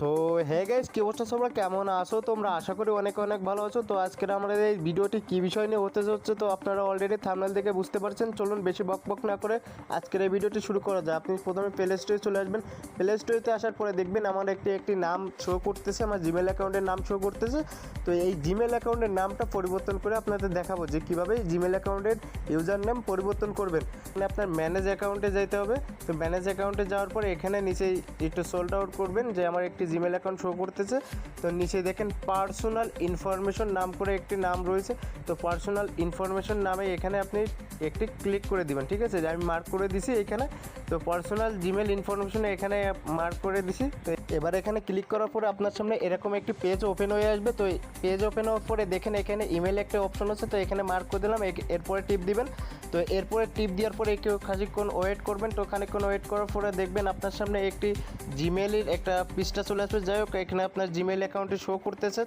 So hey guys, কি অবস্থা? তোমরা কেমন আছো? তোমরা আশা করি অনেক অনেক ভালো আছো। তো আজকের আমাদের এই ভিডিওটি কী বিষয় নিয়ে হতে যাচ্ছে তো আপনারা অলরেডি থাম্বনেল দেখে বুঝতে পারছেন। চলুন বেশি বকবক না করে আজকের এই ভিডিওটি শুরু করা যায়। আপনি প্রথমে প্লে স্টোরে চলে আসবেন। প্লে স্টোরেতে আসার পরে দেখবেন আমার একটি নাম শো করতেছে, আমার জিমেল অ্যাকাউন্টের নাম শো করতেছে। তো এই জিমেল অ্যাকাউন্টের নামটা পরিবর্তন করে আপনাদের দেখাবো যে কীভাবে জিমেল অ্যাকাউন্টের ইউজার নেম পরিবর্তন করবেন। মানে আপনার ম্যানেজ অ্যাকাউন্টে যেতে হবে। তো ম্যানেজ অ্যাকাউন্টে যাওয়ার পরে এখানে নিচে একটু সোল্ড আউট করবেন যে আমার একটি জিমেল অ্যাকাউন্ট শো করতেছে। তো নিচে দেখেন পার্সোনাল ইনফরমেশন নাম করে একটি নাম রয়েছে। তো পার্সোনাল ইনফরমেশন নামে এখানে আপনি একটি ক্লিক করে দিবেন। ঠিক আছে, আমি মার্ক করে দিছি এখানে। তো পার্সোনাল জিমেল ইনফরমেশন এখানে মার্ক করে দিছি। তো এবার এখানে ক্লিক করার পরে আপনার সামনে এরকম একটি পেজ ওপেন হয়ে আসবে। তো পেজ ওপেন হওয়ার পরে দেখেন এখানে ইমেল একটা অপশন আছে। তো এখানে মার্ক করে দিলাম, এরপরে টিপ দিবেন। তো এরপরে টিপ দেওয়ার পরে একটু খানিকক্ষণ ওয়েট করবেন। তো খানিকক্ষণ ওয়েট করার পরে দেখবেন আপনার সামনে একটি জিমেলের একটা পৃষ্ঠা চলে আসবে। যাই হোক, এখানে আপনার জিমেল অ্যাকাউন্টে শো করতেছে।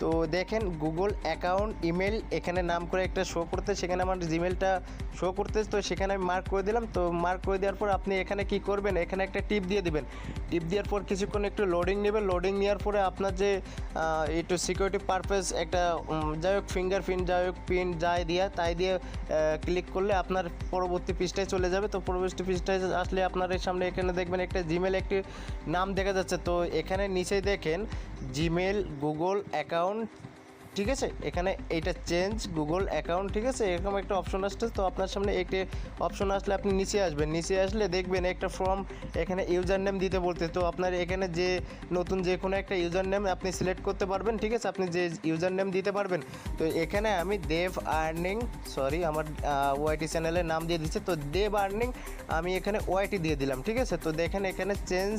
তো দেখেন গুগল অ্যাকাউন্ট ইমেল এখানে নাম করে একটা শো করতে, সেখানে আমার জিমেলটা শো করতেছে। তো সেখানে আমি মার্ক করে দিলাম। তো মার্ক করে দেওয়ার পর আপনি এখানে কি করবেন, এখানে একটা টিপ দিয়ে দিবেন। টিপ দেওয়ার পর কিছুক্ষণ একটু লোডিং নেবেন। লোডিং নেওয়ার পরে আপনার যে একটু সিকিউরিটি পারপাস একটা যাই হোক ফিঙ্গারপ্রিন্ট যাই হোক পিন যাই দিয়া তাই দিয়ে ক্লিক করলে আপনার পরবর্তী পৃষ্ঠায় চলে যাবে। তো পরবর্তী পৃষ্ঠায় আসলে আপনার এই সামনে এখানে দেখবেন একটা জিমেল একটি নাম দেখা যাচ্ছে। তো এখানে নিচে দেখেন জিমেল গুগল অ্যাকাউন্ট, ঠিক আছে, এখানে এইটা চেঞ্জ গুগল অ্যাকাউন্ট, ঠিক আছে, এরকম একটা অপশন আসছে। তো আপনার সামনে একটি অপশন আসলে আপনি নিচে আসবেন। নিচে আসলে দেখবেন একটা ফর্ম এখানে ইউজার নেম দিতে বলতে। তো আপনার এখানে যে নতুন যে কোনো একটা ইউজার নেম আপনি সিলেক্ট করতে পারবেন। ঠিক আছে, আপনি যে ইউজার নেম দিতে পারবেন। তো এখানে আমি দেব আর্নিং, সরি আমার ওয়াইটি চ্যানেলের নাম দিয়ে দিচ্ছে। তো দেব আর্নিং আমি এখানে ওয়াইটি দিয়ে দিলাম। ঠিক আছে, তো দেখেন এখানে চেঞ্জ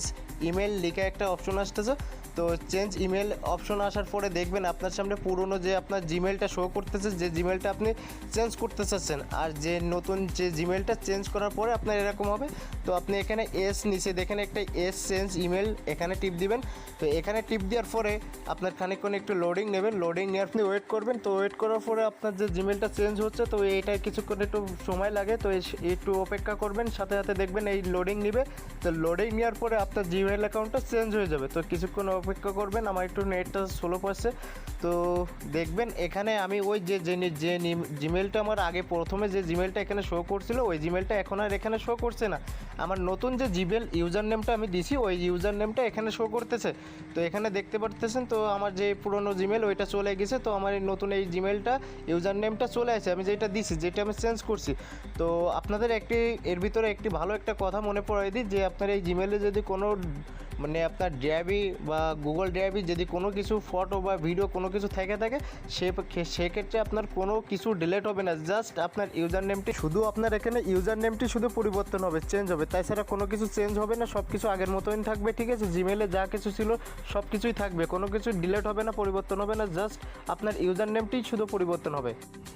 ইমেল লিখে একটা অপশন আসতেছে। তো চেঞ্জ ইমেল অপশন আসার পরে দেখবেন আপনার সামনে পুরনো যে আপনার জিমেলটা শো করতেছে, যে জিমেলটা আপনি চেঞ্জ করতে চাচ্ছেন, আর যে নতুন যে জিমেলটা চেঞ্জ করার পরে আপনার এরকম হবে। তো আপনি এখানে এস নিচে দেখেন একটা এস চেঞ্জ ইমেল এখানে টিপ দিবেন। তো এখানে টিপ দেওয়ার পরে আপনার খানিকক্ষণ একটু লোডিং নেবেন। লোডিং নিয়ে আপনি ওয়েট করবেন। তো ওয়েট করার পরে আপনার যে জিমেলটা চেঞ্জ হচ্ছে, তো এইটা কিছুক্ষণ একটু সময় লাগে। তো একটু অপেক্ষা করবেন, সাথে সাথে দেখবেন এই লোডিং নেবে। তো লোডিং নেওয়ার পরে আপনার জিমেল অ্যাকাউন্টটা চেঞ্জ হয়ে যাবে। তো কিছুক্ষণ অপেক্ষা করবেন, আমার একটু নেটটা স্লো পড়ছে। তো দেখবেন এখানে আমি ওই যে জিমেলটা আমার আগে প্রথমে যে জিমেলটা এখানে শো করছিল ওই জিমেলটা এখন আর এখানে শো করছে না। আমার নতুন যে জিমেল ইউজার নেমটা আমি দিছি ওই ইউজার নেমটা এখানে শো করতেছে। তো এখানে দেখতে পারতেছেন তো আমার যে পুরনো জিমেল ওইটা চলে গেছে। তো আমার এই নতুন এই জিমেলটা ইউজার নেমটা চলে আসে, আমি যেটা দিছি, যেটা আমি চেঞ্জ করছি। তো আপনাদের এর ভিতরে একটি ভালো একটা কথা মনে পড়াই দিই যে আপনার এই জিমেলে যদি কোনো মানে আপনার ড্রাইভি বা গুগল ড্রাইভি যদি কোনো কিছু ফটো বা ভিডিও কোনো কিছু থেকে থাকে সেক্ষেত্রে আপনার কোনো কিছু ডিলিট হবে না। জাস্ট আপনার ইউজার নেমটি শুধু আপনার এখানে ইউজার নেমটি শুধু পরিবর্তন হবে, চেঞ্জ হবে, তাছাড়া কোনো কিছু চেঞ্জ হবে না। সব কিছু আগের মতোই থাকবে। ঠিক আছে, জিমেলে যা কিছু ছিল সব কিছুই থাকবে, কোনো কিছু ডিলিট হবে না, পরিবর্তন হবে না। জাস্ট আপনার ইউজার নেমটি শুধু পরিবর্তন হবে।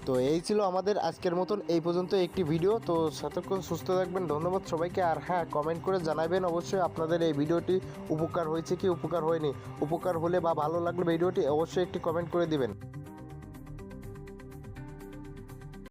তো এই ছিল আমাদের আজকের মতন এই পর্যন্ত একটি ভিডিও। তো ততক্ষণ সুস্থ থাকবেন, ধন্যবাদ সবাইকে। আর হ্যাঁ, কমেন্ট করে জানাবেন অবশ্যই আপনাদের এই ভিডিওটি উপকার হয়েছে কি উপকার হয়নি। উপকার হলে বা ভালো লাগলে ভিডিওটি অবশ্যই একটি কমেন্ট করে দিবেন।